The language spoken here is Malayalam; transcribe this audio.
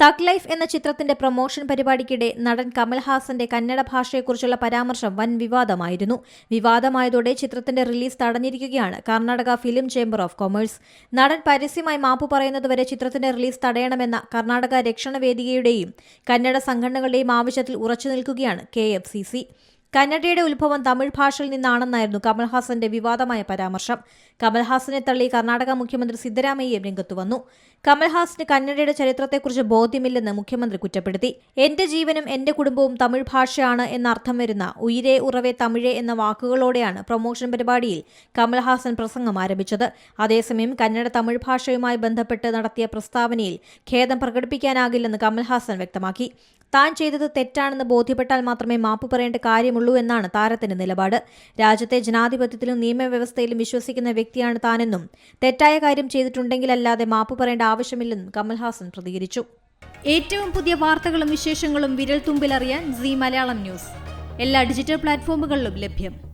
തഗ് ലൈഫ് എന്ന ചിത്രത്തിന്റെ പ്രൊമോഷൻ പരിപാടിക്കിടെ നടൻ കമൽഹാസന്റെ കന്നഡ ഭാഷയെക്കുറിച്ചുള്ള പരാമർശം വൻ വിവാദമായിരുന്നു. വിവാദമായതോടെ ചിത്രത്തിന്റെ റിലീസ് തടഞ്ഞിരിക്കുകയാണ് Karnataka film chamber of commerce. നടൻ പരസ്യമായി മാപ്പ് പറയുന്നതുവരെ ചിത്രത്തിന്റെ റിലീസ് തടയണമെന്ന കർണാടക രക്ഷണ വേദികയുടെയും കന്നഡ സംഘടനകളുടെയും ആവശ്യത്തിൽ ഉറച്ചുനിൽക്കുകയാണ് KFCC. കന്നഡയുടെ ഉത്ഭവം തമിഴ് ഭാഷയിൽ നിന്നാണെന്നായിരുന്നു കമൽഹാസന്റെ വിവാദമായ പരാമർശം. കമൽഹാസനെ തള്ളി കർണാടക മുഖ്യമന്ത്രി സിദ്ധരാമയ്യയും രംഗത്തുവന്നു. കമൽഹാസന് കന്നഡയുടെ ചരിത്രത്തെക്കുറിച്ച് ബോധ്യമില്ലെന്ന് മുഖ്യമന്ത്രി കുറ്റപ്പെടുത്തി. എന്റെ ജീവനും എന്റെ കുടുംബവും തമിഴ് ഭാഷയാണ് എന്നർത്ഥം വരുന്ന ഉയിരേ ഉറവേ തമിഴേ എന്ന വാക്കുകളോടെയാണ് പ്രൊമോഷൻ പരിപാടിയിൽ കമൽഹാസൻ പ്രസംഗം ആരംഭിച്ചത്. അതേസമയം കന്നഡ തമിഴ് ഭാഷയുമായി ബന്ധപ്പെട്ട് നടത്തിയ പ്രസ്താവനയിൽ ഖേദം പ്രകടിപ്പിക്കാനാകില്ലെന്ന് കമൽഹാസൻ വ്യക്തമാക്കി. താൻ ചെയ്തത് തെറ്റാണെന്ന് ബോധ്യപ്പെട്ടാൽ മാത്രമേ മാപ്പ് പറയേണ്ട കാര്യമുള്ളൂ എന്നാണ് താരത്തിന്റെ നിലപാട്. രാജ്യത്തെ ജനാധിപത്യത്തിലും നിയമവ്യവസ്ഥയിലും വിശ്വസിക്കുന്ന വ്യക്തിയാണ് താനെന്നും തെറ്റായ കാര്യം ചെയ്തിട്ടുണ്ടെങ്കിലല്ലാതെ മാപ്പ് പറയേണ്ട ആവശ്യമില്ലെന്നും കമൽഹാസൻ പ്രതികരിച്ചു. ഏറ്റവും പുതിയ വാർത്തകളും വിശേഷങ്ങളും വിരൽ തുമ്പിലറിയാൻ Zee മലയാളം ന്യൂസ് എല്ലാ ഡിജിറ്റൽ പ്ലാറ്റ്ഫോമുകളിലും ലഭ്യം.